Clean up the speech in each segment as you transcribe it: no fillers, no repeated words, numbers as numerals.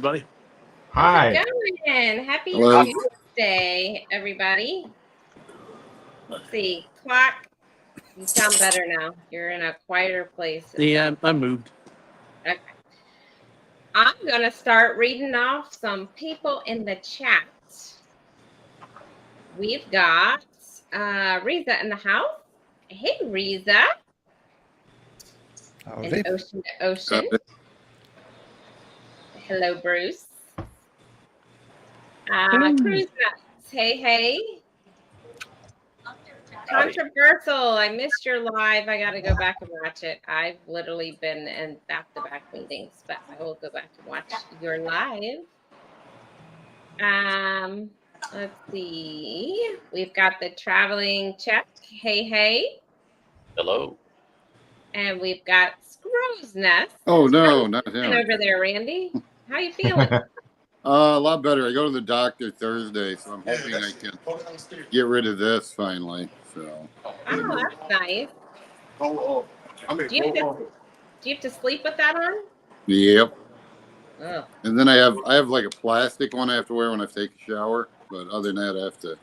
everybody. How's Hi. it going? Happy Hello. Tuesday, everybody. Let's see. Clock. You sound better now. You're in a quieter place. Yeah, I moved. Okay. I'm going to start reading off some people in the chat. We've got Riza in the house. Hey, Riza. And Ocean to Ocean. Hello, Bruce. Cruise Nuts. Hey. Controversial. I missed your live. I got to go back and watch it. I've literally been in back-to-back meetings, but I will go back and watch your live. Let's see. We've got the traveling check. Hey. Hello. And we've got Screw's Nest. Oh no, not him. Over there, Randy. How you feeling? A lot better. I go to the doctor Thursday, so I'm hoping I can get rid of this finally. So. Oh, that's nice. Do you have to sleep with that on? Yep. Oh. And then I have like a plastic one I have to wear when I take a shower, but other than that, I have to.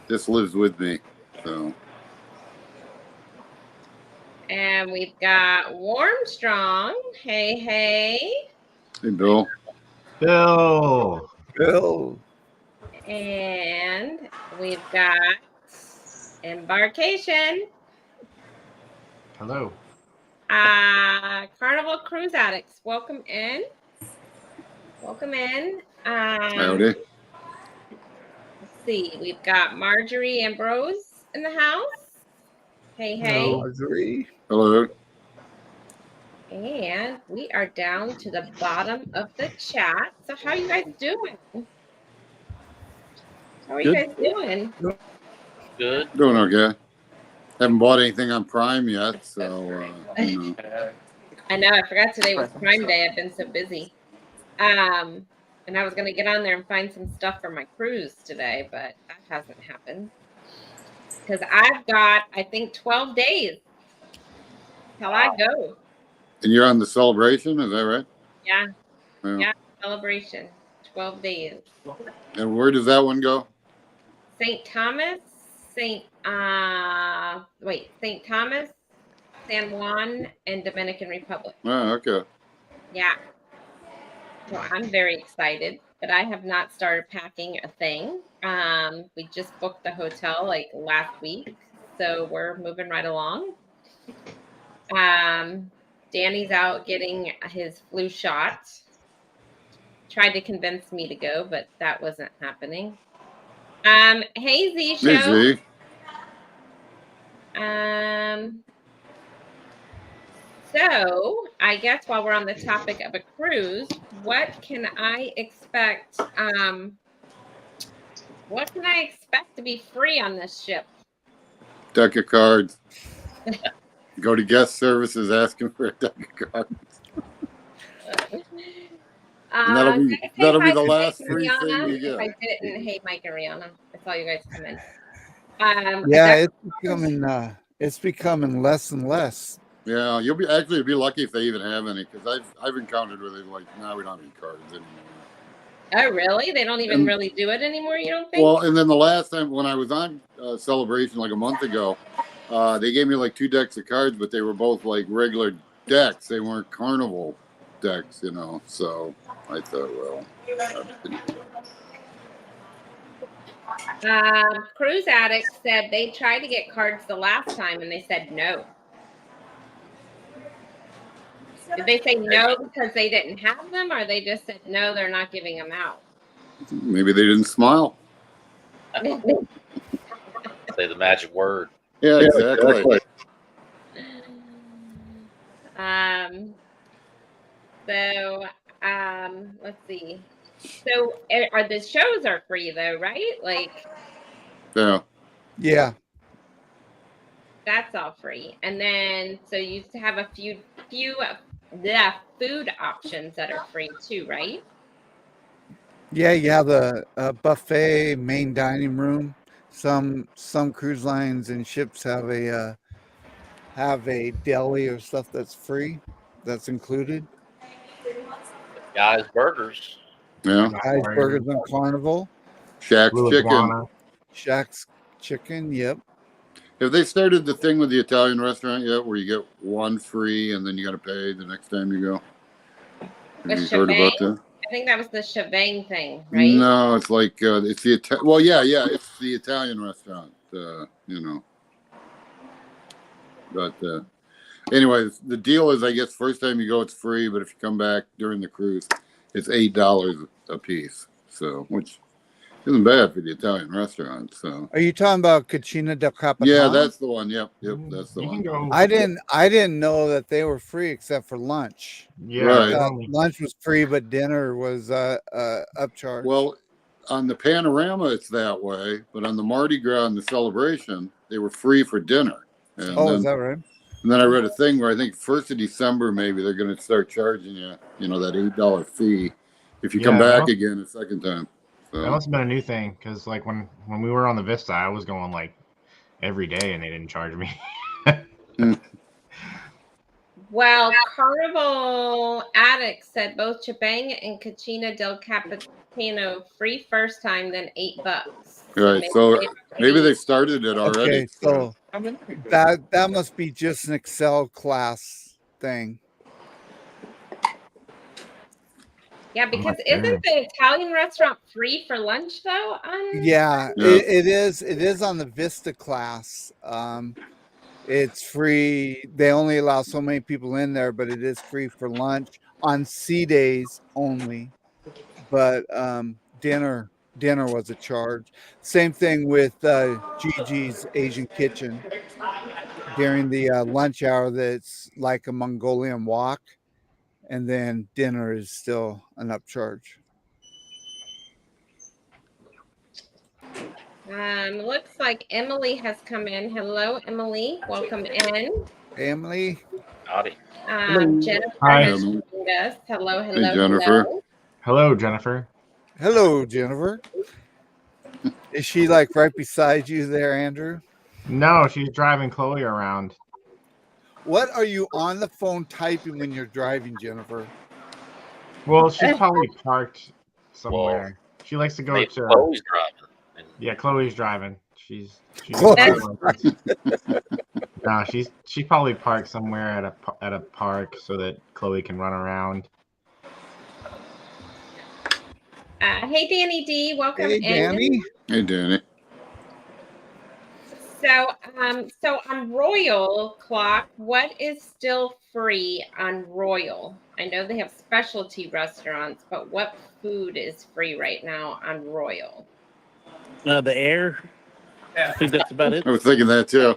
This lives with me, so. And we've got Warmstrong. Hey. Hey, Bill. And we've got Embarkation. Hello. Carnival Cruise Addicts. Welcome in. Howdy. Let's see. We've got Marjorie Ambrose in the house. Hey. Hello, Marjorie. Hello. And we are down to the bottom of the chat. So how are you guys doing? How are you guys doing? Good. Doing okay. Haven't bought anything on Prime yet, so. I know. I forgot today was Prime Day. I've been so busy. And I was going to get on there and find some stuff for my cruise today, but that hasn't happened. Because I've got, I think, 12 days till I go. And you're on the celebration, is that right? Yeah. Yeah, celebration. 12 days. And where does that one go? St. Thomas, St. Thomas, San Juan, and Dominican Republic. Oh, okay. Yeah. So I'm very excited, but I have not started packing a thing. We just booked the hotel like last week, so we're moving right along. Danny's out getting his flu shot. Tried to convince me to go, but that wasn't happening. Hey Z Show. Hey Z. So I guess while we're on the topic of a cruise, what can I expect? What can I expect to be free on this ship? Deck of cards. Go to guest services, ask him for a deck of cards. And that'll be the last free thing you get. If I didn't, hey Mike and Rihanna, I saw you guys come in. It's becoming less and less. Yeah, you'll be lucky if they even have any, because I've encountered where they're like, we don't have any cards anymore. Oh, really? They don't even really do it anymore, you don't think? Well, and then the last time when I was on Celebration like a month ago, they gave me like 2 decks of cards, but they were both like regular decks. They weren't carnival decks, so I thought, Cruise Addicts said they tried to get cards the last time and they said no. Did they say no because they didn't have them, or they just said no, they're not giving them out? Maybe they didn't smile. Say the magic word. Yeah, exactly. Let's see. So the shows are free though, right? Like. Yeah. That's all free. And then, so you have a few food options that are free too, right? Yeah, you have the buffet main dining room. Some cruise lines and ships have a deli or stuff that's free, that's included. Guys Burgers. Yeah. Guys Burgers on Carnival. Shack's Blue Chicken. Iguana. Shack's Chicken. Yep. Have they started the thing with the Italian restaurant yet, where you get one free and then you got to pay the next time you go? Have you heard about that? I think that was the shebang thing, right? No, it's like it's the well, yeah, it's the Italian restaurant, you know. But anyways, the deal is, I guess, first time you go, it's free, but if you come back during the cruise, it's $8 a piece. So, which isn't bad for the Italian restaurant. So, Are you talking about Cucina del Capitano? yeah, that's the one. Yep, that's the one. I didn't know that they were free except for lunch. Yeah, right. Lunch was free, but dinner was upcharged. Well, on the Panorama, it's that way, but on the Mardi Gras and the Celebration, they were free for dinner. And is that right? And then I read a thing where I think 1st of December, maybe they're going to start charging you, that $8 fee if you come back again a second time. So. That must have been a new thing, because like when we were on the Vista, I was going like every day and they didn't charge me. Well, Carnival Addict said both Shebang and Cucina del Capitano free first time, then $8. Right, so maybe they started it already. Okay, so that must be just an Excel class thing. Yeah, because isn't the Italian restaurant free for lunch though? Yeah, it is. It is on the Vista class. It's free. They only allow so many people in there, but it is free for lunch on C days only. But dinner was a charge. Same thing with Gigi's Asian Kitchen during the lunch hour. That's like a Mongolian wok, and then dinner is still an upcharge. Looks like Emily has come in. Hello, Emily. Welcome in. Emily. Howdy. Jennifer has joined us. Hello. Hey, Jennifer. Hello, Jennifer. Hello, Jennifer. Is she like right beside you there, Andrew? No, she's driving Chloe around. What are you on the phone typing when you're driving, Jennifer? Well, she's probably parked somewhere. She likes to go to. Chloe's driving. Yeah, Chloe's driving. She's no, she's probably parked somewhere at a park so that Chloe can run around. Hey, Danny D, welcome in. Danny. Hey, Danny. So on Royal Clock, what is still free on Royal? I know they have specialty restaurants, but what food is free right now on Royal? The air. I think that's about it. I was thinking that too.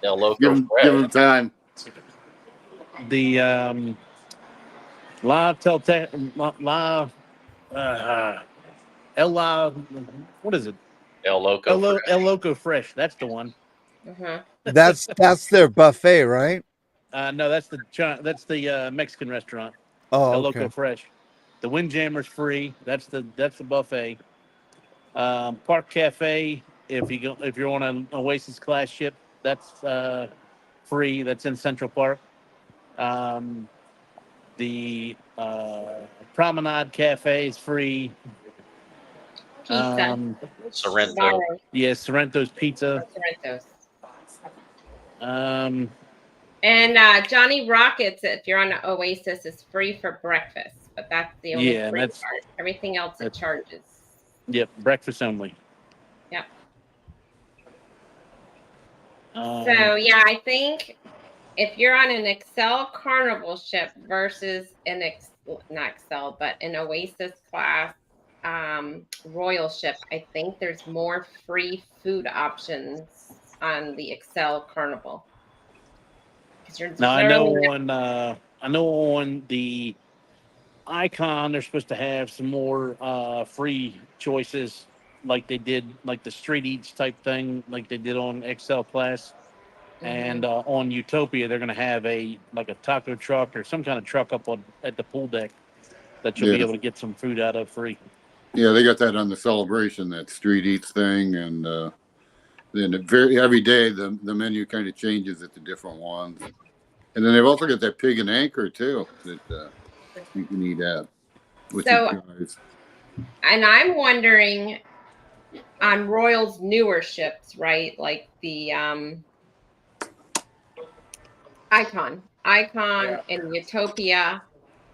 El Loco. Give them time. The what is it? El Loco. El Loco Fresh. That's the one. That's their buffet, right? No, that's the Mexican restaurant. Oh, El okay. Loco Fresh. The Windjammer's free. That's the buffet. Park Cafe. If you're on an Oasis class ship, that's free. That's in Central Park. The Promenade Cafe is free. Sorrento. Yeah, Sorrento's Pizza. Sorrento's. And Johnny Rockets, if you're on an Oasis, is free for breakfast, but that's the only free part. Everything else it charges. Yep, breakfast only. Yep. So yeah, I think if you're on an Excel Carnival ship versus an not Excel, but an Oasis class Royal ship, I think there's more free food options on the Excel Carnival. Now I know on the Icon they're supposed to have some more free choices, like they did, like the street eats type thing, like they did on Excel class. And on Utopia they're going to have a taco truck or some kind of truck up at the pool deck that you'll be able to get some food out of free. Yeah, they got that on the Celebration, that street eats thing, and then every day the menu kind of changes at the different ones. And then they've also got that Pig and Anchor too. you can eat at with So- your guys. And I'm wondering on Royal's newer ships, right? Like the Icon and Utopia.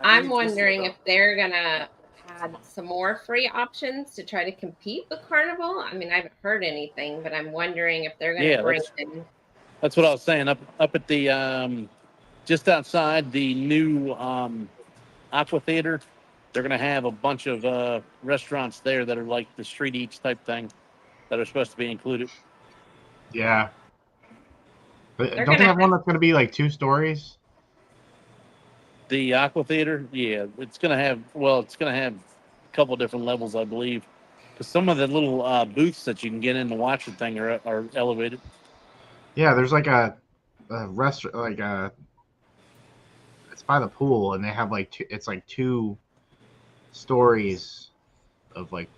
I'm wondering if they're gonna add some more free options to try to compete with Carnival. I mean, I haven't heard anything, but I'm wondering if they're gonna bring in. That's what I was saying. Up at the just outside the new Aqua Theater, they're gonna have a bunch of restaurants there that are like the street eats type thing that are supposed to be included. Yeah. But They're don't they gonna have one that's going to be like 2 stories? The Aqua Theater, yeah, it's gonna have a couple different levels, I believe, because some of the little booths that you can get in to watch the thing are elevated. Yeah, there's like a restaurant, like it's by the pool, and they have like it's like 2 stories of like.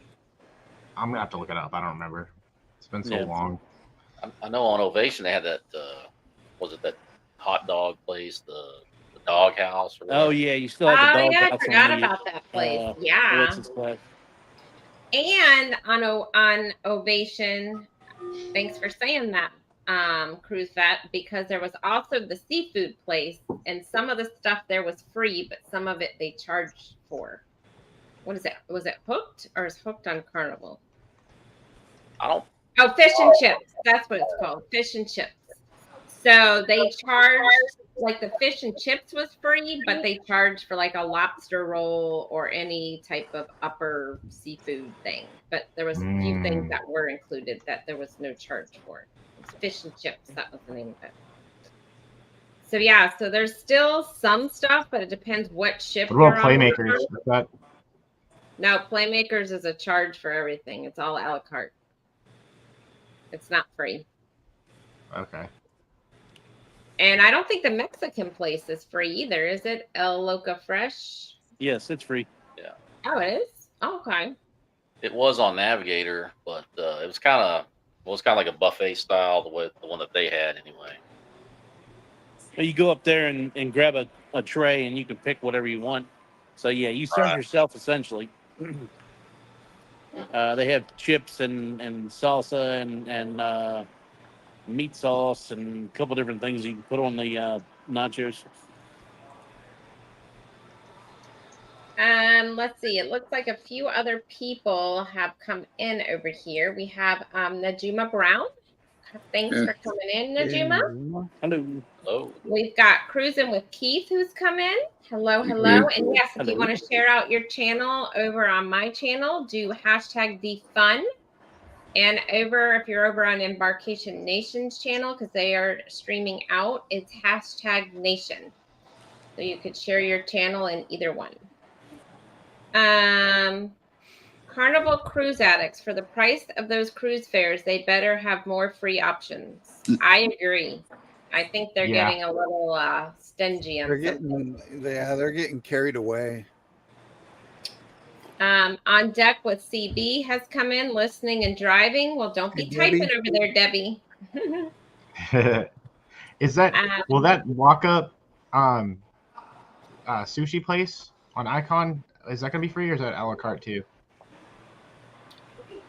I'm gonna have to look it up. I don't remember. It's been so long. I know on Ovation they had that. Was it that hot dog place, the dog house? Or Oh yeah, you still have the dog yeah, I house forgot on the, about that place. what's Yeah. its place? And on Ovation, thanks for saying that, Cruise Vet, because there was also the seafood place, and some of the stuff there was free, but some of it they charged for. What is it? Was it Hooked or is Hooked on Carnival? I don't. Oh, Fish and Chips. That's what it's called. Fish and Chips. So they charged, like the fish and chips was free, but they charged for like a lobster roll or any type of upper seafood thing. But there was a few things that were included that there was no charge for. It was Fish and Chips. That was the name of it. So yeah, so there's still some stuff, but it depends what ship What about you're on. Playmakers? Is that... No, Playmakers is a charge for everything. It's all a la carte. It's not free. Okay. And I don't think the Mexican place is free either, is it? El Loca Fresh? Yes, it's free. Yeah. Oh, it is? Oh, okay. It was on Navigator, but it was kind of like a buffet style, the one that they had anyway. You go up there and grab a tray, and you can pick whatever you want. So yeah, you serve yourself essentially. They have chips and salsa and meat sauce and a couple different things you can put on the nachos. Let's see. It looks like a few other people have come in over here. We have Najuma Brown. Thanks for coming in, Najuma. Hello. Hello. We've got Cruising with Keith who's come in. Hello. And yes, if you want to share out your channel over on my channel, do #DFun. And if you're over on Embarkation Nation's channel, because they are streaming out, it's #Nation. So you could share your channel in either one. Carnival cruise addicts, for the price of those cruise fares, they better have more free options. I agree. I think they're getting a little stingy on they're getting carried away. On deck with CB has come in, listening and driving. Well, don't be typing over there, Debbie. Is that will that walk up sushi place on Icon? Is that gonna be free or is that a la carte too?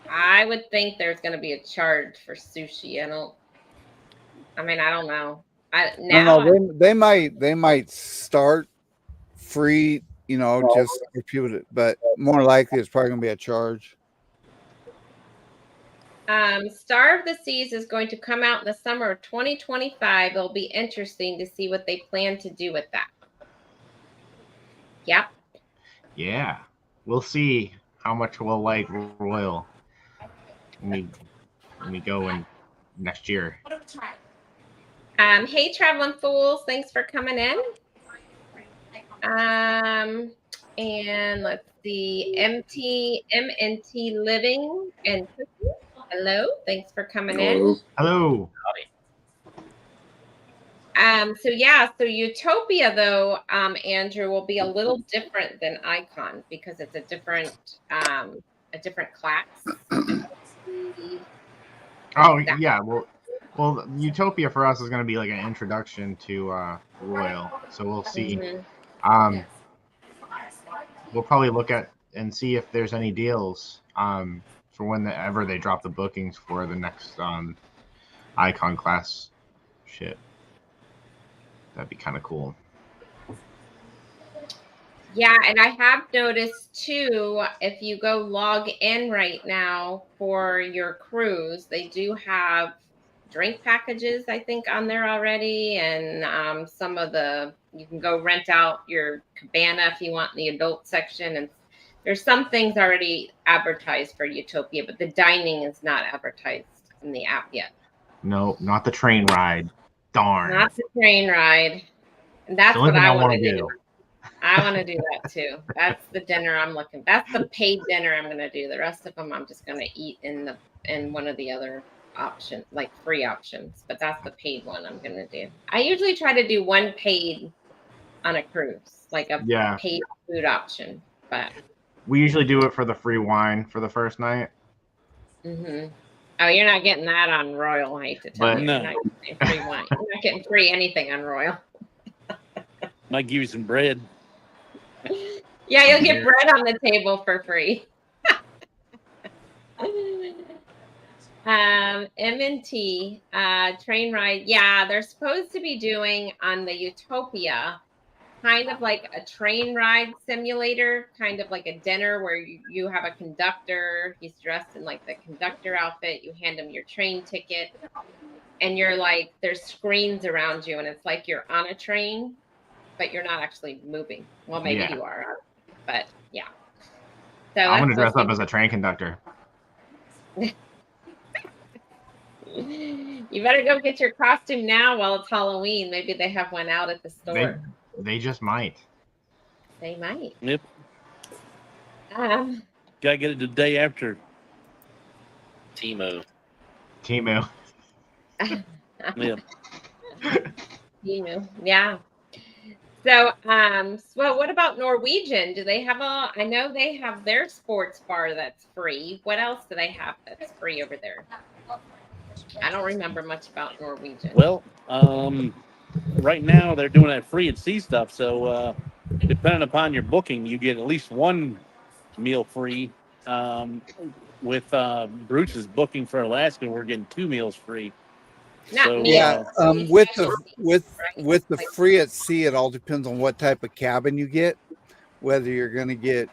I would think there's going to be a charge for sushi. I don't know. They might start free, just for people, but more likely it's probably going to be a charge. Star of the Seas is going to come out in the summer of 2025. It'll be interesting to see what they plan to do with that. Yep. Yeah. We'll see how much we'll like Royal when we go in next year. Hey, Traveling Fools. Thanks for coming in. And let's see. MNT Living and Cooking. Hello. Thanks for coming in. Hello. So Utopia though, Andrew, will be a little different than Icon because it's a different class. Oh yeah, well, Utopia for us is going to be like an introduction to Royal, so we'll see. we'll probably look at and see if there's any deals for whenever they drop the bookings for the next icon class ship. That'd be kind of cool. Yeah, and I have noticed too, if you go log in right now for your cruise, they do have drink packages, I think, on there already. And some of you can go rent out your cabana if you want in the adult section. And there's some things already advertised for Utopia, but the dining is not advertised in the app yet. No, not the train ride. Darn. Not the train ride. And that's what I want to do. I want to do that too. That's the dinner I'm looking. That's the paid dinner I'm going to do. The rest of them I'm just going to eat in one of the other options, like free options. But that's the paid one I'm going to do. I usually try to do one paid on a cruise, like a paid food option. But we usually do it for the free wine for the first night. Mm-hmm. Oh, you're not getting that on Royal. I hate to tell you. No. You're not getting free wine. You're not getting free anything on Royal. Might give you some bread. Yeah, you'll get bread on the table for free. M&T train ride. Yeah, they're supposed to be doing on the Utopia kind of like a train ride simulator, kind of like a dinner where you have a conductor. He's dressed in like the conductor outfit. You hand him your train ticket and you're like, there's screens around you and it's like you're on a train, but you're not actually moving. Well, maybe you are, but yeah. So I'm going to dress up as a train conductor. You better go get your costume now while it's Halloween. Maybe they have one out at the store. They just might. They might. Yep. Gotta get it the day after. Temu. Yep. Temu. Yeah. So, well, what about Norwegian? Do they have I know they have their sports bar that's free. What else do they have that's free over there? I don't remember much about Norwegian. Well, right now they're doing that free at sea stuff. So, depending upon your booking, you get at least one meal free. With Bruce's booking for Alaska, we're getting 2 meals free. With the free at sea, it all depends on what type of cabin you get, whether you're going to get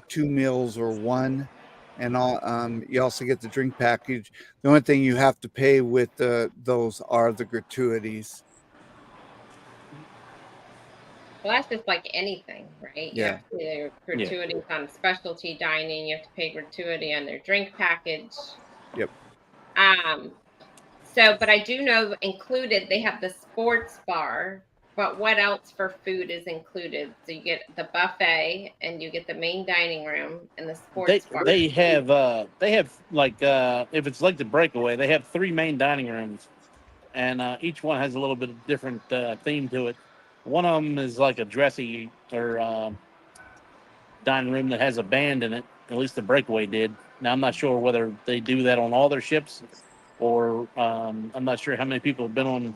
2 meals or one, and all. You also get the drink package. The only thing you have to pay with those are the gratuities. Well, that's just like anything, right? You have to pay gratuities on specialty dining. You have to pay gratuity on their drink package. Yep. So, but I do know included, they have the sports bar, but what else for food is included? So you get the buffet and you get the main dining room and the sports bar. They have like, if it's like the Breakaway, they have 3 main dining rooms and each one has a little bit of different theme to it. One of them is like a dressy or dining room that has a band in it. At least the Breakaway did. Now, I'm not sure whether they do that on all their ships, or I'm not sure how many people have been on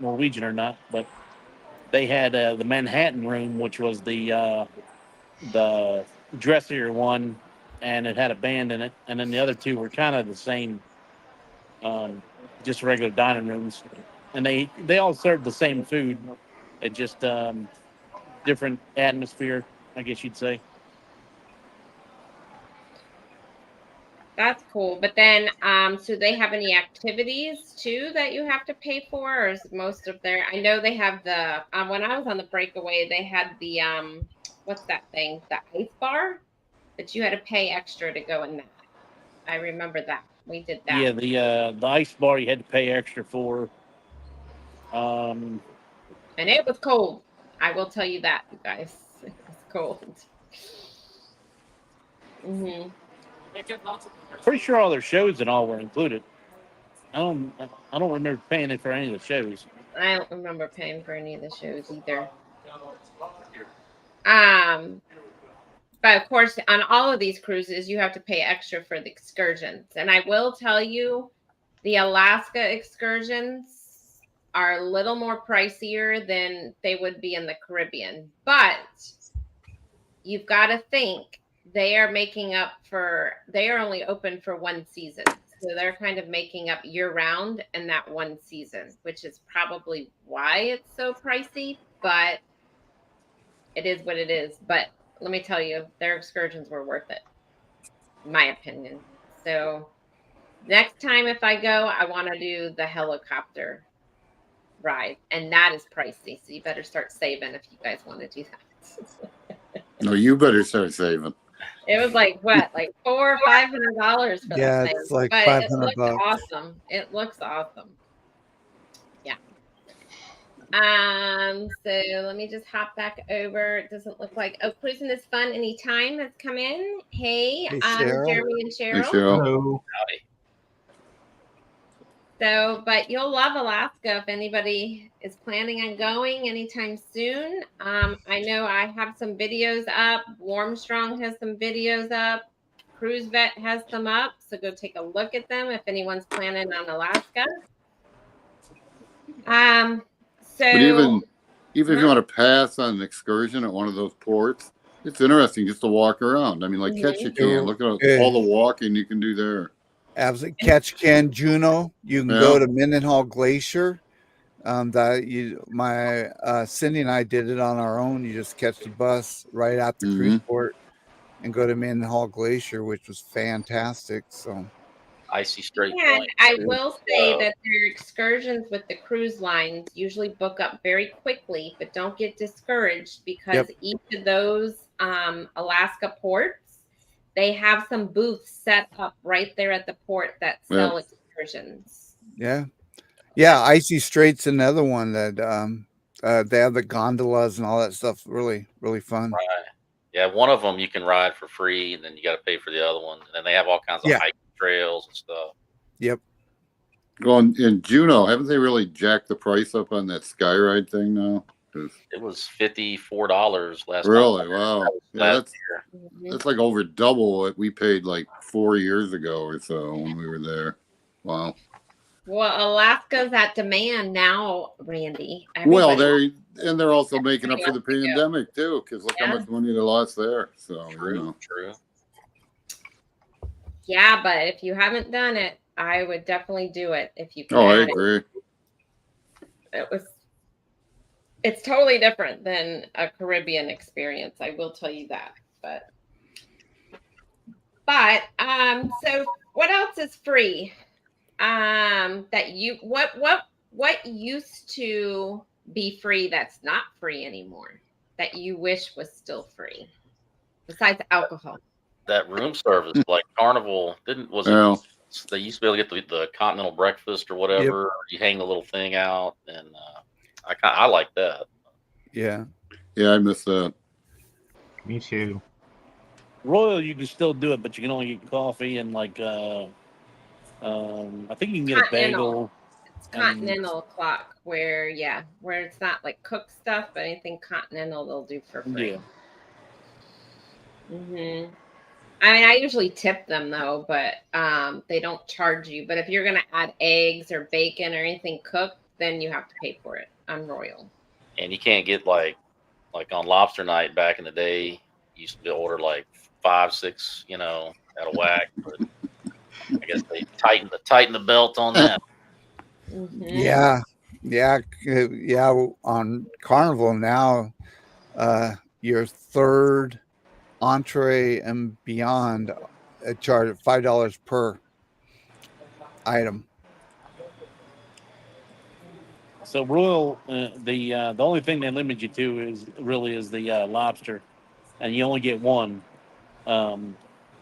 Norwegian or not. But they had the Manhattan room, which was the dressier one, and it had a band in it. And then the other 2 were kind of the same, just regular dining rooms. And they all served the same food. It just different atmosphere, I guess you'd say. That's cool. But then, so they have any activities too that you have to pay for, or is most of their? I know they have the. When I was on the Breakaway, they had the what's that thing? The ice bar that you had to pay extra to go in that. I remember that we did that. Yeah, the ice bar you had to pay extra for. And it was cold. I will tell you that, you guys. It was cold. Mm-hmm. Pretty sure all their shows and all were included. I don't remember paying it for any of the shows. I don't remember paying for any of the shows either. But of course, on all of these cruises, you have to pay extra for the excursions. And I will tell you, the Alaska excursions are a little more pricier than they would be in the Caribbean. But you've got to think they are only open for one season. So they're kind of making up year round in that one season, which is probably why it's so pricey, but it is what it is. But let me tell you, their excursions were worth it, in my opinion. So next time if I go, I want to do the helicopter ride, and that is pricey. So you better start saving if you guys want to do that. No, you better start saving. It was like what, like $400 or $500 for that thing. It's like but it $500. looks awesome. It looks awesome. Yeah. So let me just hop back over. It doesn't look like cruising is fun anytime has come in. Hey, Cheryl. Jeremy and Hey, Cheryl. Cheryl. Hello. Howdy. So, but you'll love Alaska if anybody is planning on going anytime soon. I know I have some videos up. Warmstrong has some videos up. Cruise Vet has some up. So go take a look at them if anyone's planning on Alaska. But even if you want to pass on an excursion at one of those ports, it's interesting just to walk around. I mean, like Ketchikan, look at all the walking you can do there. Absolutely. Ketchikan, Juneau. You can go to Mendenhall Glacier. Cindy and I did it on our own. You just catch the bus right out the cruise port and go to Mendenhall Glacier, which was fantastic. So Icy Strait. And I will say that their excursions with the cruise lines usually book up very quickly, but don't get discouraged because each of those Alaska ports, they have some booths set up right there at the port that sell excursions. Yeah. Icy Strait's another one that they have the gondolas and all that stuff. Really, really fun. Right. Yeah, one of them you can ride for free, and then you got to pay for the other one. And then they have all kinds of hiking trails and stuff. Yep. Going in Juneau, haven't they really jacked the price up on that Skyride thing now? It was $54 last time. Really? Wow. That's like over double what we paid like 4 years ago or so when we were there. Wow. Well, Alaska's at demand now, Randy. Well, they're also making up for the pandemic too, because look how much money they lost there. So true. Yeah, but if you haven't done it, I would definitely do it if you can. Oh, I agree. It's totally different than a Caribbean experience. I will tell you that. But so what else is free? That you what used to be free that's not free anymore that you wish was still free besides alcohol? That room service, like Carnival, they used to be able to get the continental breakfast or whatever. Yep. You hang the little thing out, and I like that. Yeah, I miss that. Me too. Royal, you can still do it, but you can only get coffee and like I think you can get a bagel. It's continental clock where it's not like cooked stuff, but anything continental they'll do for free. Yeah. I mean, I usually tip them though, but they don't charge you. But if you're gonna add eggs or bacon or anything cooked, then you have to pay for it on Royal. And you can't get like on lobster night back in the day, you used to order like 5, 6, at a whack. But I guess they tighten the belt on that. Yeah. On Carnival now, your third entree and beyond charge $5 per item. So Royal, the only thing they limit you to is the lobster, and you only get one.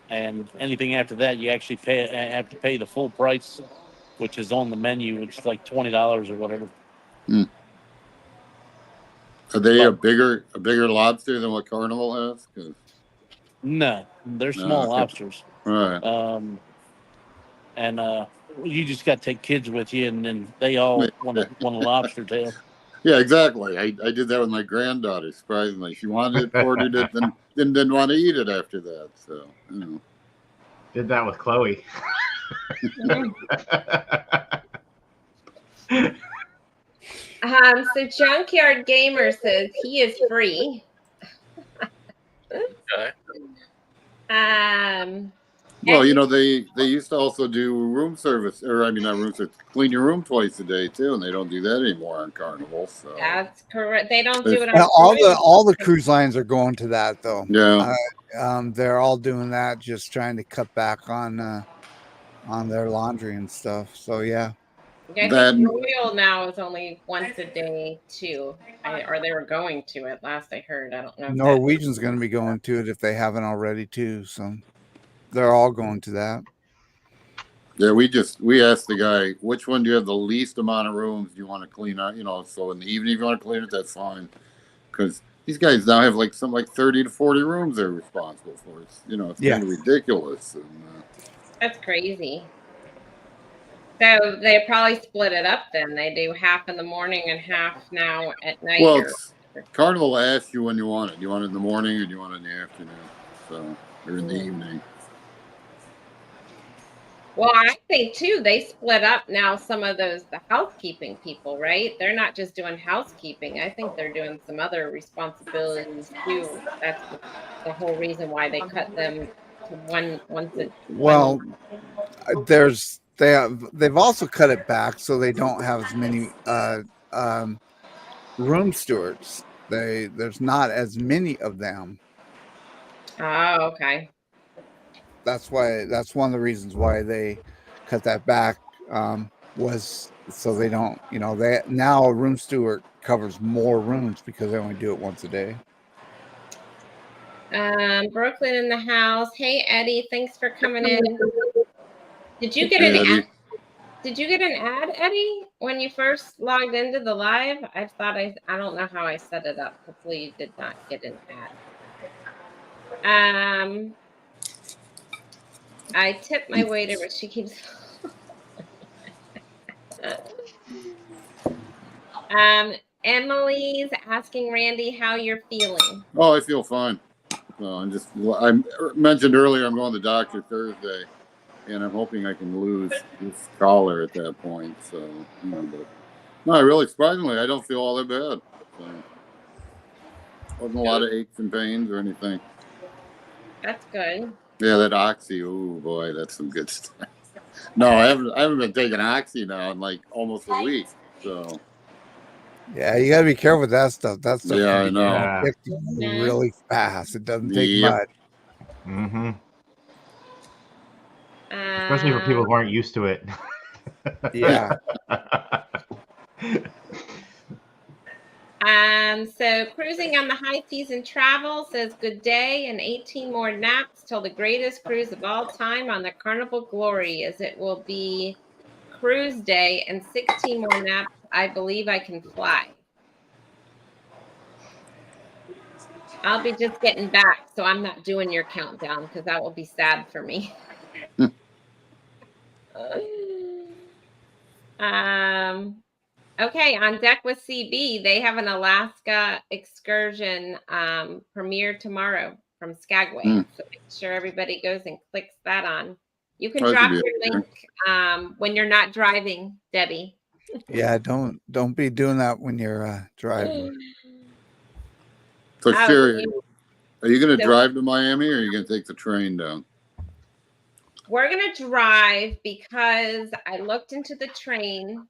And anything after that, you actually have to pay the full price, which is on the menu, which is like $20 or whatever. Are they a bigger lobster than what Carnival has? No, they're small lobsters. Right. And you just got to take kids with you, and then they all want a lobster tail. Yeah, exactly. I did that with my granddaughter. Surprisingly, she wanted it, ordered it, then didn't want to eat it after that. So, did that with Chloe. So Junkyard Gamer says he is free. Okay. Well, you know, they used to also do room service, or I mean, not room service, clean your room twice a day too, and they don't do that anymore on Carnival. So That's correct. They don't do it on all the cruise lines are going to that though. yeah. They're all doing that, just trying to cut back on their laundry and stuff. So yeah. I think Royal now is only once a day too. Or they were going to it last I heard. I don't know. Norwegian's going to be going to it if they haven't already too. So they're all going to that. Yeah, we asked the guy, which one do you have the least amount of rooms you want to clean out? You know, so in the evening if you want to clean it, that's fine. Because these guys now have like 30 to 40 rooms they're responsible for. It's, you know, it's kind of ridiculous. And, that's crazy. So they probably split it up then. They do half in the morning and half now at night. Well, Carnival asks you when you want it. Do you want it in the morning or do you want it in the afternoon? So, or in the evening. Well, I think too, they split up now some of the housekeeping people, right? They're not just doing housekeeping. I think they're doing some other responsibilities too. That's the whole reason why they cut them to one. Well, they've also cut it back so they don't have as many room stewards. There's not as many of them. Oh, okay. That's one of the reasons why they cut that back, was so they don't, now a room steward covers more rooms because they only do it once a day. Brooklyn in the house. Hey Eddie, thanks for coming in. Did you get an ad? Did you get an ad, Eddie, when you first logged into the live? I don't know how I set it up. Hopefully you did not get an ad. I tip my waiter, but she keeps. Emily's asking Randy how you're feeling. Oh, I feel fine. I mentioned earlier I'm going to the doctor Thursday, and I'm hoping I can lose this collar at that point. So, but no, really, surprisingly, I don't feel all that bad. So, wasn't a lot of aches and pains or anything. That's good. Yeah, that Oxy. Oh boy, that's some good stuff. No, I haven't been taking Oxy now in like almost a week. So. Yeah, you got to be careful with that stuff. That stuff I know. Really fast. It doesn't take much. Mm-hmm. Especially for people who aren't used to it. Yeah. So cruising on the high season travel says good day and 18 more naps till the greatest cruise of all time on the Carnival Glory, as it will be cruise day and 16 more naps. I believe I can fly. I'll be just getting back, so I'm not doing your countdown because that will be sad for me. Okay, on deck with CB, they have an Alaska excursion premiere tomorrow from Skagway. So make sure everybody goes and clicks that on. You can drop your link when you're not driving, Debbie. Yeah, don't be doing that when you're driving. So Sherry, are you going to drive to Miami or are you going to take the train down? We're going to drive because I looked into the train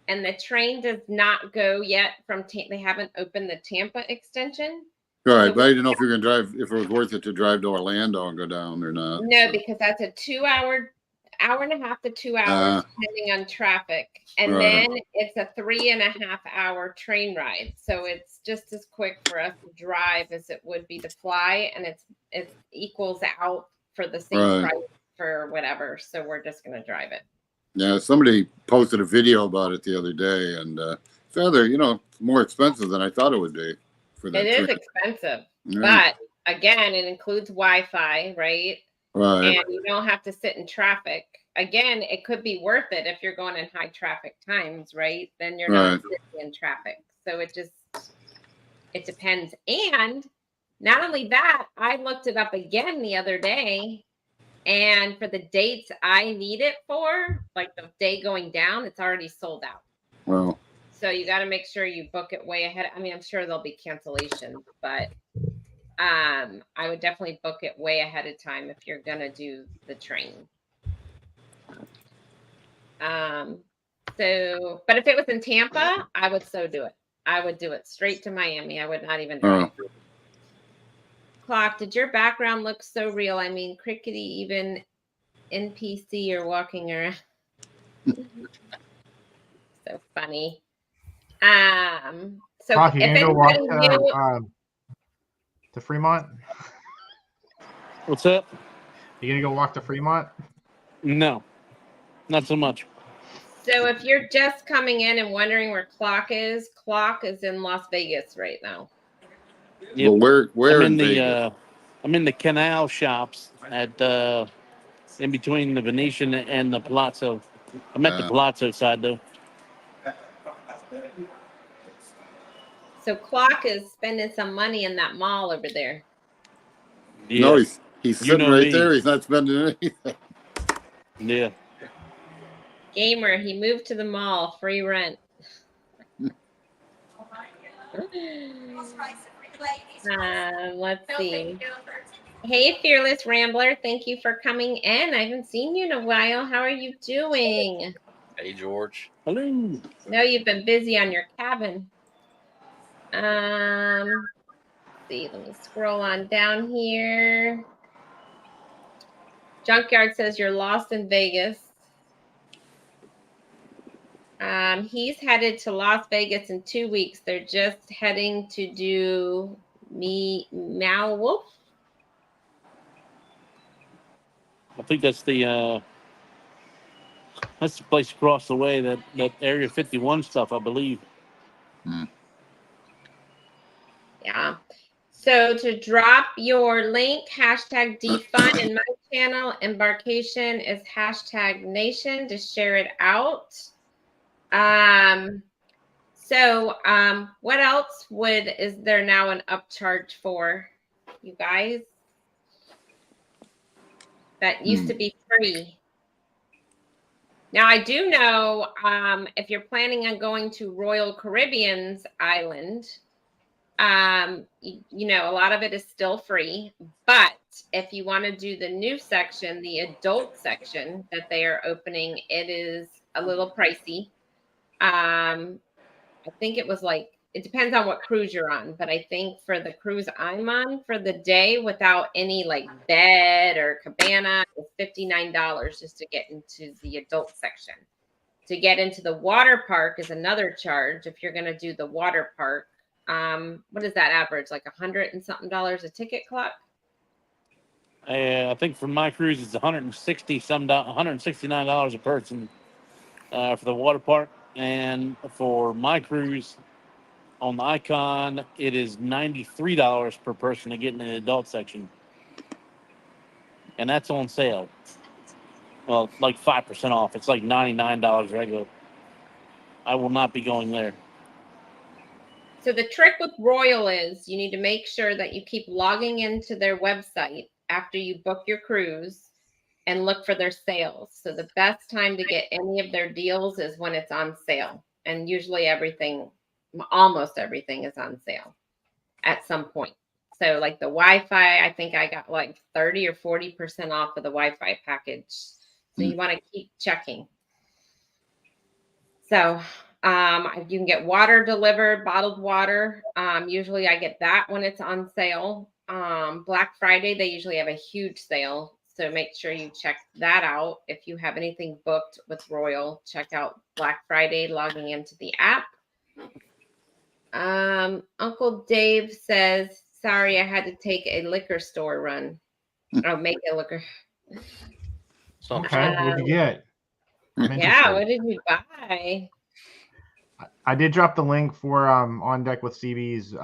and the train does not go yet from they haven't opened the Tampa extension. Right, but I didn't know if you're going to drive, if it was worth it to drive to Orlando and go down or not. No, because that's a 2 hour and a half to 2 hours depending on traffic. And then it's a 3.5 hour train ride. So it's just as quick for us to drive as it would be to fly. And it equals out for the same price for whatever. So we're just going to drive it. Yeah, somebody posted a video about it the other day, and it's rather, more expensive than I thought it would be. For that it is expensive, but again, it includes Wi-Fi, right? Right. And you don't have to sit in traffic. Again, it could be worth it if you're going in high traffic times, right? Then you're not sitting in traffic. So it depends. And not only that, I looked it up again the other day. And for the dates I need it for, like the day going down, it's already sold out. Wow. So you got to make sure you book it way ahead. I mean, I'm sure there'll be cancellations, but I would definitely book it way ahead of time if you're gonna do the train. So, but if it was in Tampa, I would so do it. I would do it straight to Miami. I would not even drive. Clock, did your background look so real? I mean, crickety, even NPC or walking around. So funny. So Clock, you if gonna go walk anybody to Fremont? What's up? You gonna go walk to Fremont? No, not so much. So if you're just coming in and wondering where Clock is in Las Vegas right now. Yep. Well, where I'm in Vegas? I'm in the canal shops at in between the Venetian and the Palazzo. I'm at the Palazzo side though. So Clock is spending some money in that mall over there. Yeah. No, he's sitting right there. He's not spending anything. Yeah. Gamer, he moved to the mall, free rent. Let's see. Hey, Fearless Rambler, thank you for coming in. I haven't seen you in a while. How are you doing? Hey, George. Hello. No, you've been busy on your cabin. Let's see, let me scroll on down here. Junkyard says you're lost in Vegas. He's headed to Las Vegas in 2 weeks. They're just heading to do Meow Wolf. I think that's the place across the way, that Area 51 stuff, I believe. Yeah. So to drop your link, hashtag defund in my channel, embarkation is hashtag nation to share it out. What else is there now an upcharge for, you guys? That used to be free. Now I do know if you're planning on going to Royal Caribbean's island, you know, a lot of it is still free, but if you want to do the new section, the adult section that they are opening, it is a little pricey. I think it was like, it depends on what cruise you're on, but I think for the cruise I'm on for the day without any like bed or cabana, it's $59 just to get into the adult section. To get into the water park is another charge if you're going to do the water park. What is that average? Like $100 and something a ticket, Clock? I think for my cruise it's $169 a person for the water park, and for my cruise on the Icon it is $93 per person to get in the adult section, and that's on sale. Well, like 5% off. It's like $99 regular. I will not be going there. So the trick with Royal is you need to make sure that you keep logging into their website after you book your cruise and look for their sales. So the best time to get any of their deals is when it's on sale. And usually almost everything is on sale at some point. So like the Wi-Fi, I think I got like 30 or 40% off of the Wi-Fi package. So you want to keep checking. So you can get water delivered, bottled water. Usually I get that when it's on sale. Black Friday, they usually have a huge sale. So make sure you check that out. If you have anything booked with Royal, check out Black Friday, logging into the app. Uncle Dave says, sorry, I had to take a liquor store run. Make a liquor. Okay, what'd you get? Yeah, what did you buy? I did drop the link for On Deck with CB's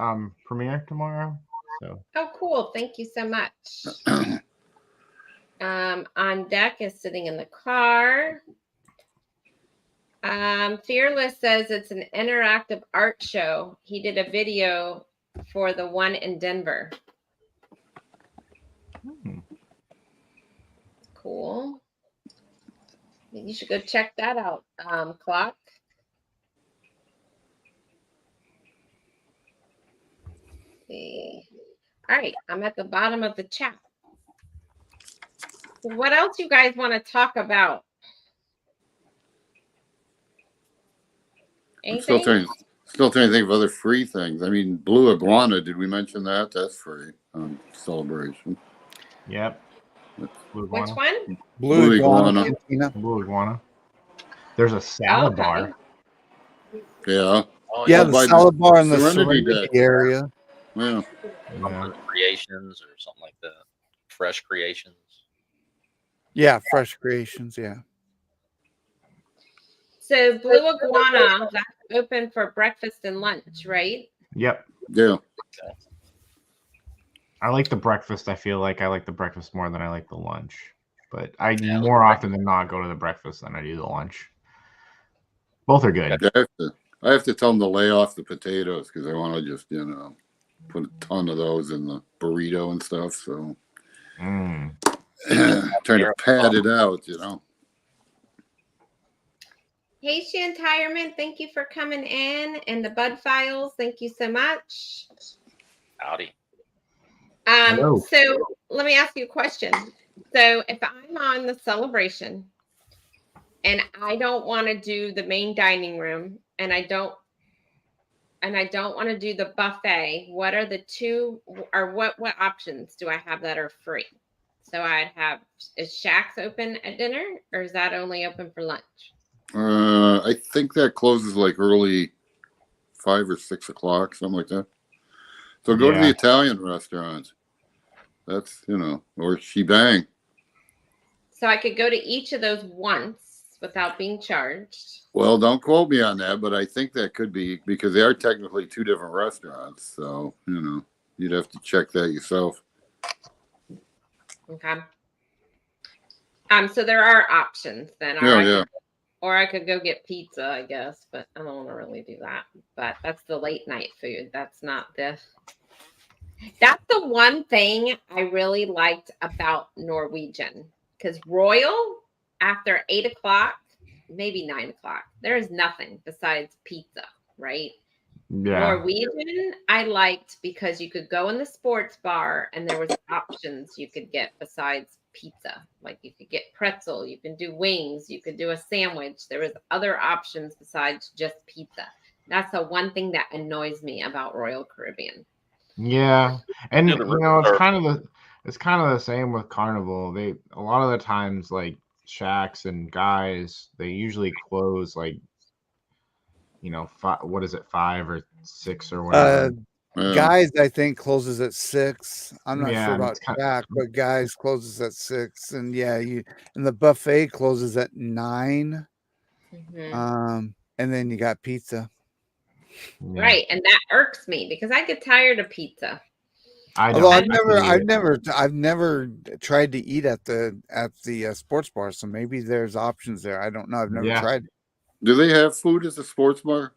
premiere tomorrow. So. Oh, cool. Thank you so much. On Deck is sitting in the car. Fearless says it's an interactive art show. He did a video for the one in Denver. Cool. You should go check that out, Clock. See. All right. I'm at the bottom of the chat. So what else you guys want to talk about? Still Anything? trying to think of other free things. I mean, Blue Iguana, did we mention that? That's free on Celebration. Yep. Blue Which Iguana. one? Blue Iguana. Blue Iguana. There's a Oh, salad okay. bar. Yeah. Oh, Yeah, Out the by salad bar in the Serenity Serenity Deck. area. Yeah. Yeah. Comfort Creations or something like that. Fresh Creations. Yeah, Fresh Creations. Yeah. So Blue Iguana, that's open for breakfast and lunch, right? Yep. Yeah. I like the breakfast. I feel like I like the breakfast more than I like the lunch. But I Yeah, more often than not go to the breakfast than I do the lunch. Both are good. Yeah, I have to tell them to lay off the potatoes because I want to just, put a ton of those in the burrito and stuff. So trying to pad it out, Hey, Shantirement, thank you for coming in. And the Bud Files, thank you so much. Howdy. Hello. So let me ask you a question. So if I'm on the Celebration and I don't want to do the main dining room and I don't want to do the buffet, what are the two, or what options do I have that are free? So I'd have, is Shaq's open at dinner or is that only open for lunch? I think that closes like early 5 or 6 o'clock, something like that. So go to the Italian restaurants. That's, or Shebang. So I could go to each of those once without being charged. Well, don't quote me on that, but I think that could be because they are technically 2 different restaurants. So, you'd have to check that yourself. Okay. So there are options then. Or I could go get pizza, I guess, but I don't want to really do that. But that's the late night food. That's the one thing I really liked about Norwegian. Because Royal, after 8 o'clock, maybe 9 o'clock, there is nothing besides pizza, right? Yeah. Norwegian, I liked because you could go in the sports bar and there was options you could get besides pizza. Like you could get pretzel, you can do wings, you could do a sandwich. There was other options besides just pizza. That's the one thing that annoys me about Royal Caribbean. Yeah, and it's kind of the same with Carnival. They a lot of the times like Shacks and Guys, they usually close like 5 or 6 or whatever. Guys, I think closes at 6. I'm not sure about it's Shack, but Guys closes at 6, and and the buffet closes at 9. Mm-hmm. And then you got pizza. Right, and that irks me because I get tired of pizza. Although I've never tried to eat at the sports bar, so maybe there's options there. I don't know. I've never tried. Do they have food at the sports bar?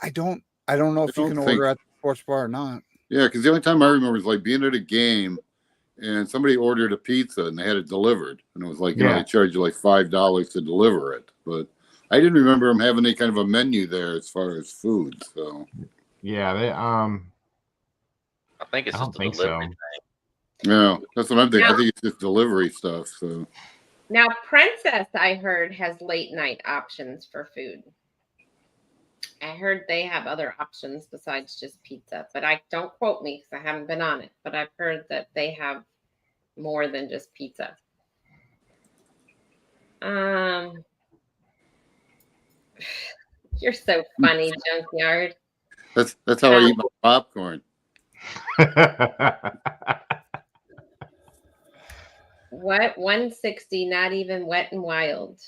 I don't know if you can order at the sports bar or not. Yeah, because the only time I remember is like being at a game and somebody ordered a pizza and they had it delivered, and it was like they charged you like $5 to deliver it, but I didn't remember them having any kind of a menu there as far as food. So they I think it's just a delivery thing. Yeah, that's what I'm thinking. I think it's just delivery stuff. So now, Princess, I heard, has late night options for food. I heard they have other options besides just pizza, but don't quote me because I haven't been on it. But I've heard that they have more than just pizza. You're so funny, Junkyard. That's how I eat my popcorn. What? 160, not even Wet and Wild.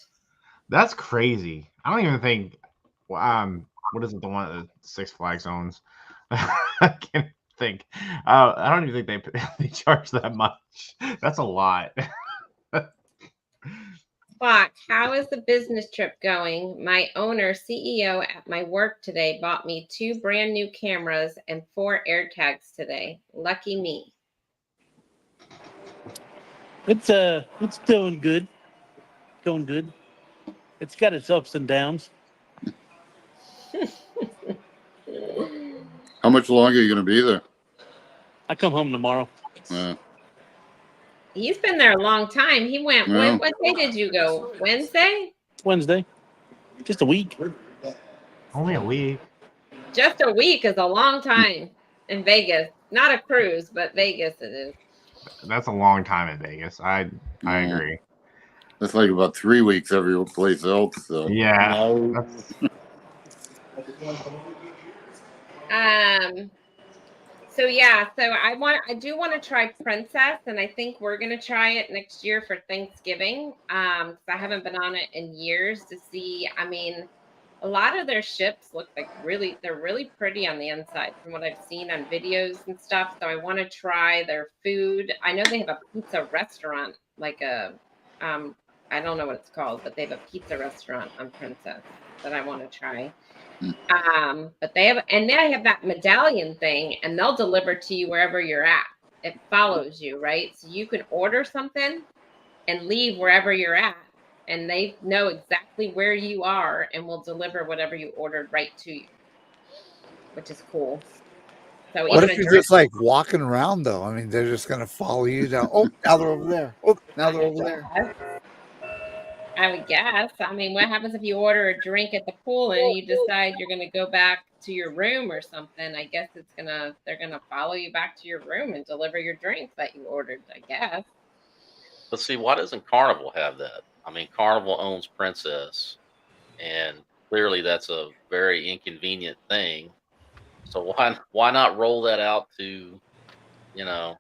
That's crazy. I don't even think what is it, the one that Six Flags owns? I can't think. I don't even think they charge that much. That's a lot. Fuck, how is the business trip going? My owner, CEO at my work today, bought me 2 brand new cameras and 4 AirTags today. Lucky me. It's doing good. Going good. It's got its ups and downs. How much longer are you going to be there? I come home tomorrow. He's been there a long time. He went. Yeah. What day did you go? Wednesday. Wednesday. Just a week. Only a week. Just a week is a long time in Vegas. Not a cruise, but Vegas it is. That's a long time in Vegas. I agree. That's like about 3 weeks every place else. So. Yeah. No. So yeah, so I do want to try Princess, and I think we're gonna try it next year for Thanksgiving. Because I haven't been on it in years to see. I mean, a lot of their ships look like they're really pretty on the inside from what I've seen on videos and stuff. So I want to try their food. I know they have a pizza restaurant, like I don't know what it's called, but they have a pizza restaurant on Princess that I want to try. But they have that medallion thing, and they'll deliver to you wherever you're at. It follows you, right? So you can order something and leave wherever you're at, and they know exactly where you are and will deliver whatever you ordered right to you, which is cool. So what if you're just like walking around though? I mean, they're just gonna follow you down. Oh, now they're over there. Oh, now they're over there. I would guess. I mean, what happens if you order a drink at the pool and you decide you're going to go back to your room or something? I guess they're going to follow you back to your room and deliver your drink that you ordered, I guess. But see, why doesn't Carnival have that? I mean, Carnival owns Princess, and clearly that's a very inconvenient thing. So why not roll that out to,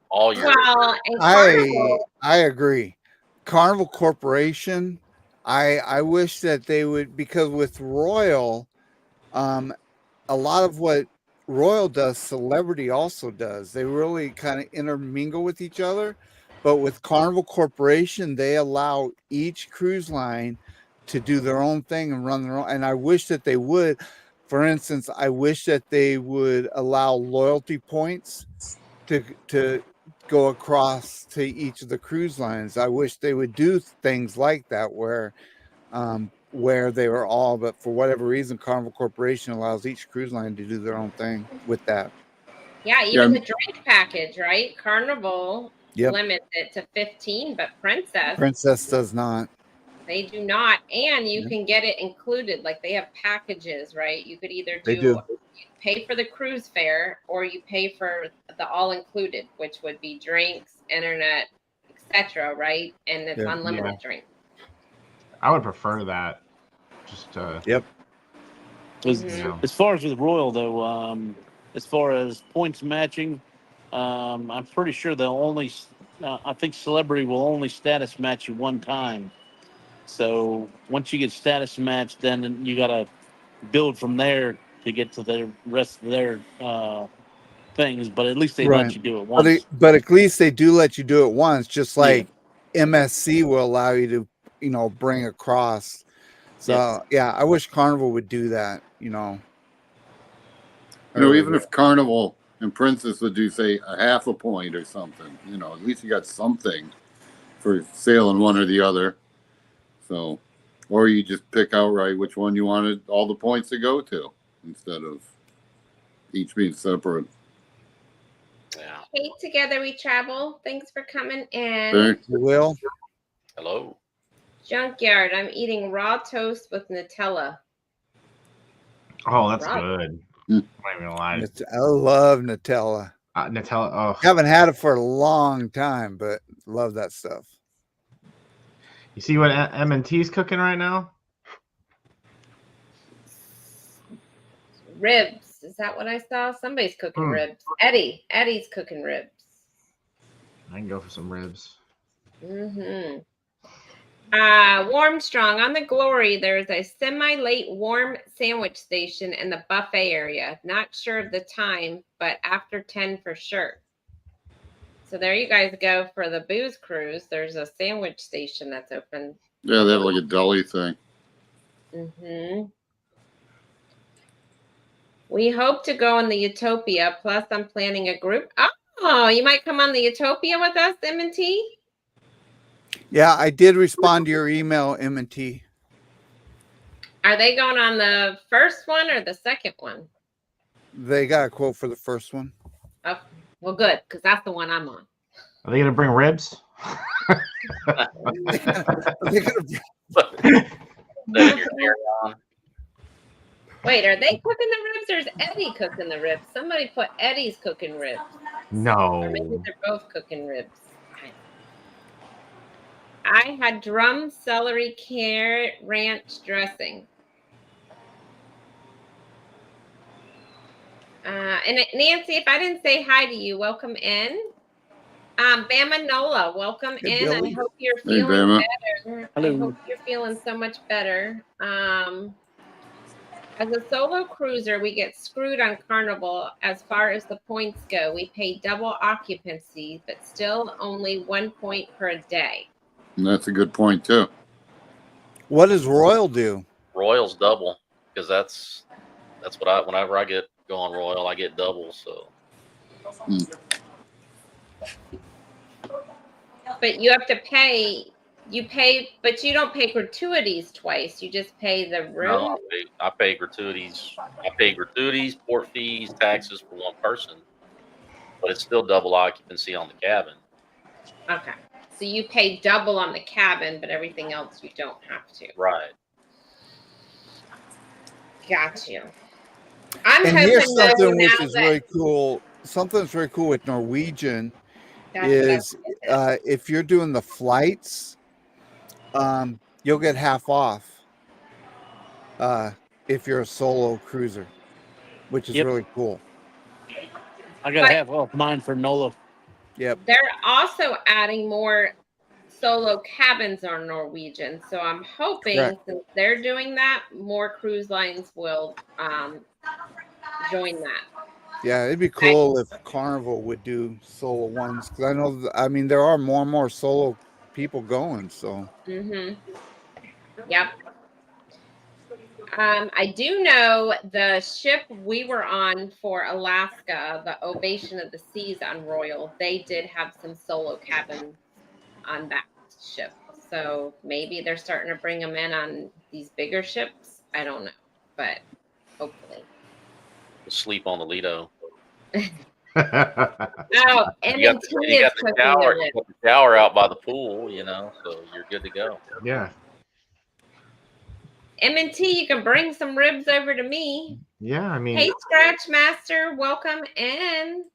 all your? Well, I agree. Carnival Corporation. I wish that they would, because with Royal, a lot of what Royal does, Celebrity also does. They really kind of intermingle with each other. But with Carnival Corporation, they allow each cruise line to do their own thing and run their own. And I wish that they would. For instance, I wish that they would allow loyalty points to go across to each of the cruise lines. I wish they would do things like that where they were all, but for whatever reason, Carnival Corporation allows each cruise line to do their own thing with that. Yeah, even the drink package, right? Carnival limits it to 15, but Princess does not. They do not, and you can get it included. Like they have packages, right? You could either pay for the cruise fare or you pay for the all included, which would be drinks, internet, etc. Right? And it's unlimited drink. I would prefer that. Just to As far as with Royal though, as far as points matching, I'm pretty sure they'll only. I think Celebrity will only status match you one time. So once you get status matched, then you got to build from there to get to the rest of their things. But at least they let you do it once. But at least they do let you do it once, just like MSC will allow you to, bring across. So I wish Carnival would do that. Even if Carnival and Princess would do, say, a half a point or something, at least you got something for sailing one or the other. So, or you just pick outright which one you wanted all the points to go to instead of each being separate. Yeah. Hey, together we travel. Thanks for coming in. Will. Hello. Junkyard. I'm eating raw toast with Nutella. Oh, that's good. I'm not even gonna lie. I love Nutella. Nutella. Oh, haven't had it for a long time, but love that stuff. You see what M&T's cooking right now? Ribs. Is that what I saw? Somebody's cooking ribs. Eddie's cooking ribs. I can go for some ribs. Warm Strong. On the Glory, there's a semi-late warm sandwich station in the buffet area. Not sure of the time, but after 10 for sure. So there you guys go for the booze cruise. There's a sandwich station that's open. Yeah, they have like a deli thing. We hope to go on the Utopia. Plus, I'm planning a group. Oh, you might come on the Utopia with us, M&T? Yeah, I did respond to your email, M&T. Are they going on the first one or the second one? They got a quote for the first one. Oh, Well, good, because that's the one I'm on. Are they gonna bring ribs? Wait, are they cooking the ribs or is Eddie cooking the ribs? Somebody put Eddie's cooking ribs. No. Or maybe they're both cooking ribs. I had drum celery carrot ranch dressing. And Nancy, if I didn't say hi to you, welcome in. Bama Nola, welcome Hey, in. Billy. I hope you're Hey, feeling Bama. better. Hello. I hope you're feeling so much better. As a solo cruiser, we get screwed on Carnival as far as the points go. We pay double occupancy, but still only 1 point per day. And that's a good point too. What does Royal do? Royal's double because that's what whenever I get going Royal, I get double. So But you have to pay. But you don't pay gratuities twice. You just pay the room. no, I pay gratuities. I pay gratuities, port fees, taxes for one person, but it's still double occupancy on the cabin. Okay. So you pay double on the cabin, but everything else you don't have to. Right. Got you. I'm And hoping here's something which now is that really cool. Something that's very cool with Norwegian that's what I is if you're doing the flights, you'll get half off if you're a solo cruiser, which is Yep. really cool. I got But- half off mine for Nola. Yep. they're also adding more solo cabins on Norwegian. So I'm hoping Correct. since they're doing that, more cruise lines will join that. Yeah, it'd be cool if Carnival would do solo ones because I know, I mean, there are more and more solo people going. So, Yep. I do know the ship we were on for Alaska, the Ovation of the Seas on Royal, they did have some solo cabins on that ship. So maybe they're starting to bring them in on these bigger ships. I don't know, but hopefully. Sleep on the Lido. Oh, and You got the shower out by the pool, so you're good to go. Yeah. M&T, you can bring some ribs over to me. Yeah, I mean. Hey, Scratch Master, welcome in.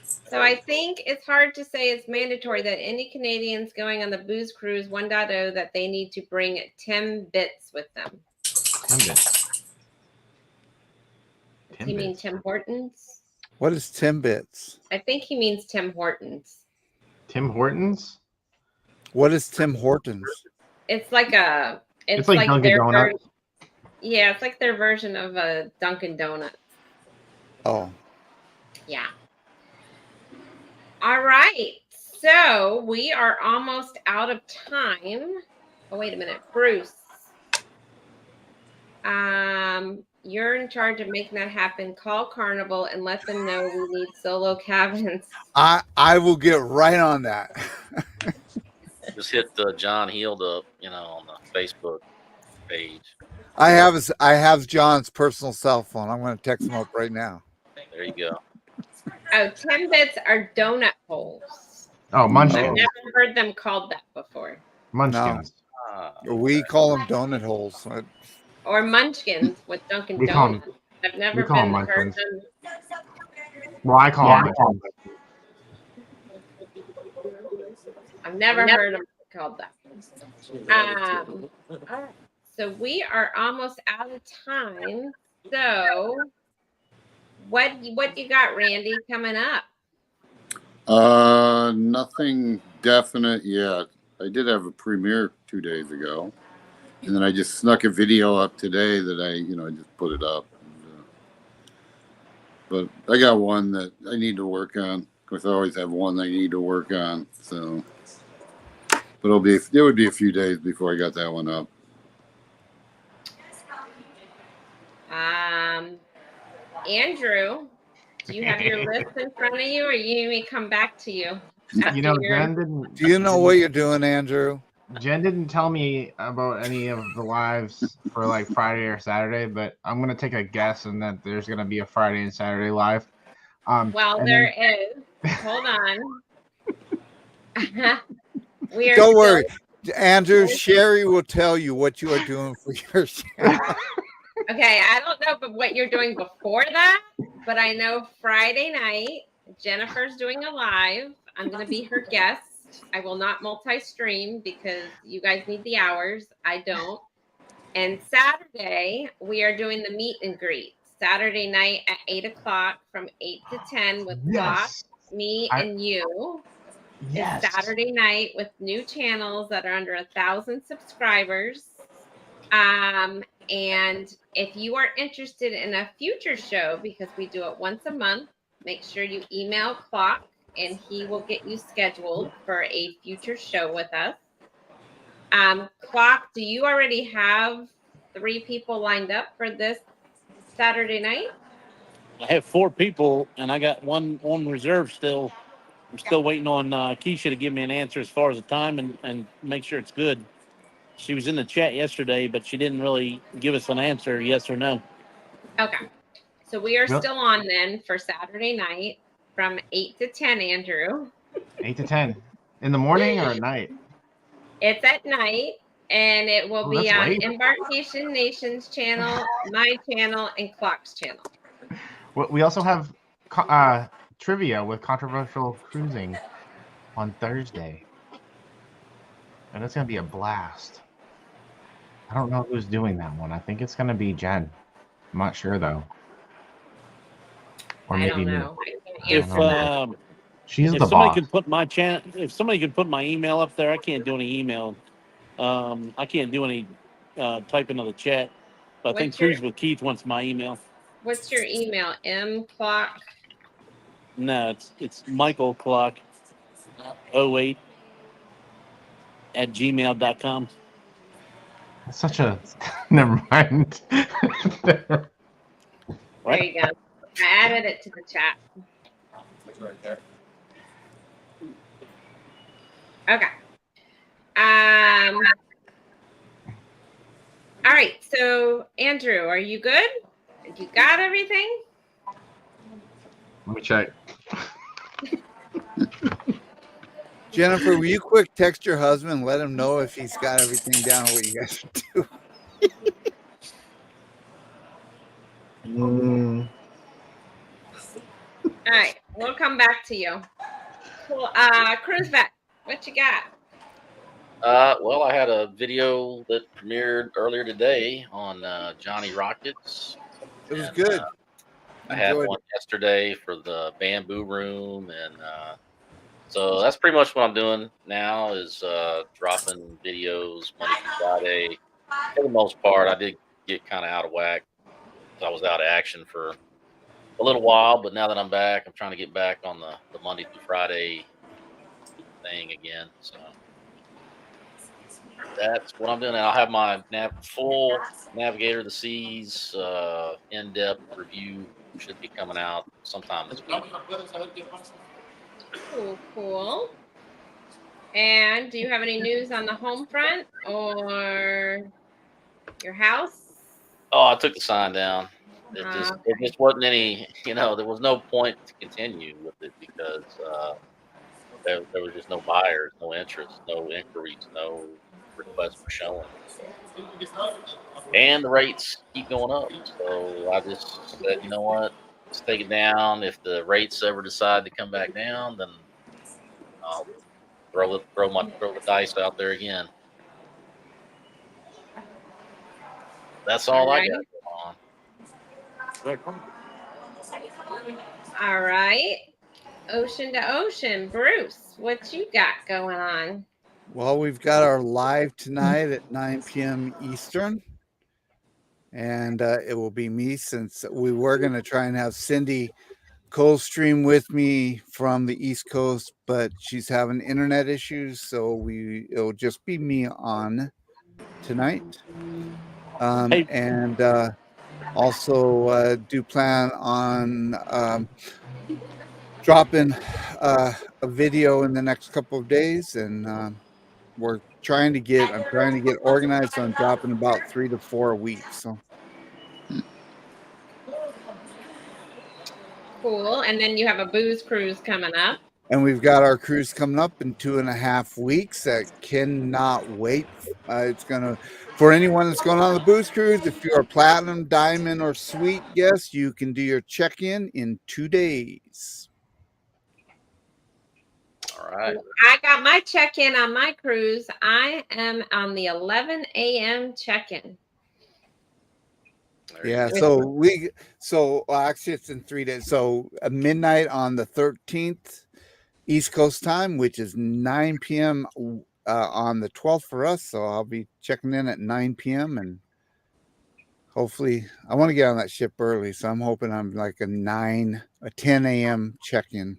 So I think it's hard to say it's mandatory that any Canadians going on the Booze Cruise 1.0 that they need to bring Timbits with them. Timbits. Does he mean Tim Hortons? what is Timbits? I think he means Tim Hortons. Tim Hortons? What is Tim Hortons? It's like a. It's like Dunkin' Donuts. Yeah, it's like their version of a Dunkin' Donuts. Oh. Yeah. All right. So we are almost out of time. Oh, wait a minute. Bruce. You're in charge of making that happen. Call Carnival and let them know we need solo cabins. I will get right on that. Just hit John Heald up, on the Facebook page. I have John's personal cell phone. I'm going to text him up right now. There you go. Oh, Timbits are donut holes. Oh, Munchkins. I've never heard them called that before. Munchkins. No. We call them donut holes. Or Munchkins with Dunkin' Donuts. I've never heard them. Well, I call them. I've never heard them called that. All right. So we are almost out of time. So what you got, Randy, coming up? Nothing definite yet. I did have a premiere 2 days ago, and then I just snuck a video up today that I just put it up. But I got one that I need to work on. Of course, I always have one I need to work on. So, but it would be a few days before I got that one up. Andrew, do you have your list in front of you, or you need me to come back to you? You know, Jen didn't. Do you know what you're doing, Andrew? Jen didn't tell me about any of the lives for like Friday or Saturday, but I'm gonna take a guess and that there's gonna be a Friday and Saturday live. Well, there is. Hold on. We are Don't worry, Andrew. Sherry will tell you what you are doing for your channel. Okay, I don't know but what you're doing before that, but I know Friday night Jennifer's doing a live. I'm going to be her guest. I will not multi-stream because you guys need the hours. I don't. And Saturday we are doing the meet and greet. Saturday night at 8:00 from 8 to 10 with Clock, me, and you. Yes. Is Saturday night with new channels that are under 1,000 subscribers. And if you are interested in a future show, because we do it once a month, make sure you email Clock and he will get you scheduled for a future show with us. Clock, do you already have 3 people lined up for this Saturday night? I have 4 people, and I got one on reserve still. I'm still waiting on Keisha to give me an answer as far as the time and make sure it's good. She was in the chat yesterday, but she didn't really give us an answer, yes or no. Okay. So we are still on then for Saturday night from 8 to 10, Andrew. 8 to 10. In the morning or at night? It's at night, and it will be on late. Embarkation Nation's channel, my channel, and Clock's channel. We also have trivia with controversial cruising on Thursday. And it's going to be a blast. I don't know who's doing that one. I think it's going to be Jen. I'm not sure, though. Or maybe I don't know. She's if the somebody boss. could put my if somebody could put my email up there, I can't do any email. I can't do any typing of the chat. But I think Cruise with Keith wants my email. What's your email? mclock? No, it's Michael Clock 08 at gmail.com. That's such a never mind. There you go. I added it to the chat. It's right there. Okay. All right. So Andrew, are you good? You got everything? Let me check. Jennifer, will you quick text your husband and let him know if he's got everything down what you guys do? All right, we'll come back to you. Cool. Cruise Vet, what you got? Well, I had a video that premiered earlier today on Johnny Rockets. It was good. I had one yesterday for the Bamboo Room, and so that's pretty much what I'm doing now is dropping videos Monday through Friday. For the most part, I did get kind of out of whack. I was out of action for a little while, but now that I'm back, I'm trying to get back on the Monday through Friday thing again. So that's what I'm doing. I'll have my full Navigator of the Seas in-depth review should be coming out sometime this week. Cool. And do you have any news on the home front or your house? Oh, I took the sign down. It just wasn't any, there was no point to continue with it because there was just no buyers, no interest, no inquiries, no requests for showing. And the rates keep going up. So I just said, you know what? Let's take it down. If the rates ever decide to come back down, then I'll throw the dice out there again. That's all I got going on. All right. Ocean to ocean. Bruce, what you got going on? Well, we've got our live tonight at 9 p.m. Eastern. And it will be me, since we were going to try and have Cindy cold stream with me from the East Coast, but she's having internet issues. So it'll just be me on tonight. And also do plan on dropping a video in the next couple of days, and I'm trying to get organized on dropping about 3 to 4 a week. So Cool. And then you have a booze cruise coming up. And we've got our cruise coming up in 2.5 weeks. That cannot wait. It's gonna, for anyone that's going on the booze cruise, if you're a platinum, diamond, or suite guest, you can do your check-in in 2 days. All right. I got my check-in on my cruise. I am on the 11 a.m. check-in. Yeah, so actually it's in 3 days. So midnight on the 13th East Coast time, which is 9 p.m. On the 12th for us. So I'll be checking in at 9 p.m. and hopefully I want to get on that ship early. So I'm hoping I'm like a 10 a.m. check-in.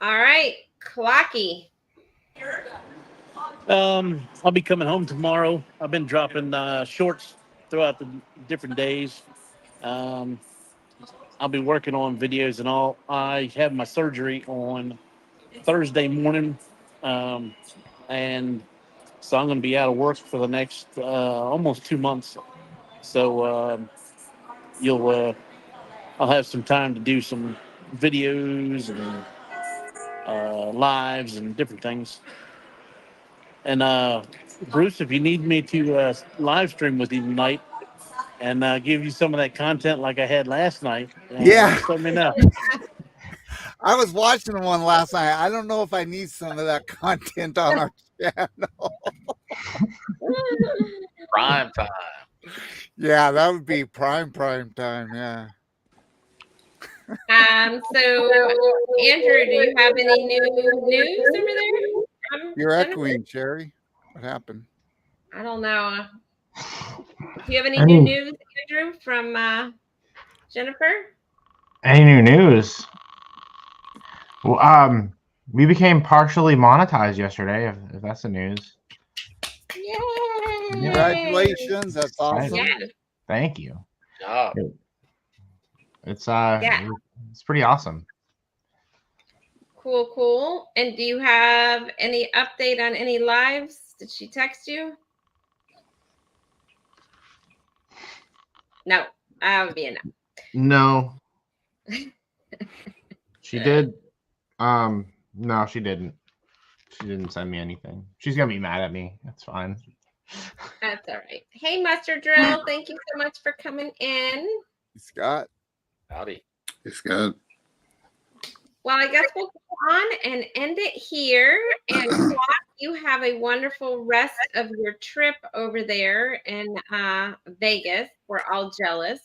All right, Clocky. I'll be coming home tomorrow. I've been dropping shorts throughout the different days. I'll be working on videos and all. I have my surgery on Thursday morning, and so I'm going to be out of work for the next almost 2 months. So I'll have some time to do some videos and lives and different things. And Bruce, if you need me to live stream with you tonight and give you some of that content like I had last night, just let me know. I was watching one last night. I don't know if I need some of that content on our channel. Prime time. Yeah, that would be prime time. Yeah. So Andrew, do you have any new news over there? You're echoing, Sherry. What happened? I don't know. Do you have any new news, Andrew, from Jennifer? Any new news? Well, we became partially monetized yesterday. If that's the news. Yay! Congratulations! That's awesome. Yes. Thank you. Good job. It's pretty awesome. Cool. And do you have any update on any lives? Did she text you? No, that would be a no. No. She did. No, she didn't. She didn't send me anything. She's gonna be mad at me. That's fine. That's all right. Hey, Mustard Drill, thank you so much for coming in. Scott. Howdy. Hey, Scott. Well, I guess we'll go on and end it here. And Clark, you have a wonderful rest of your trip over there in Vegas. We're all jealous.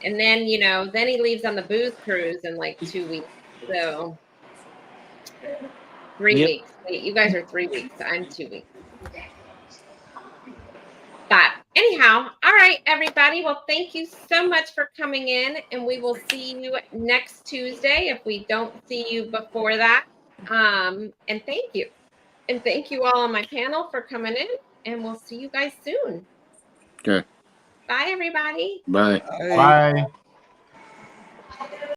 And then, then he leaves on the booze cruise in like 2 weeks. So 3 weeks. Wait, you guys are 3 weeks. I'm 2 weeks. But anyhow, all right, everybody. Well, thank you so much for coming in, and we will see you next Tuesday if we don't see you before that. And thank you. And thank you all on my panel for coming in, and we'll see you guys soon. Okay. Bye, everybody. Bye. Bye.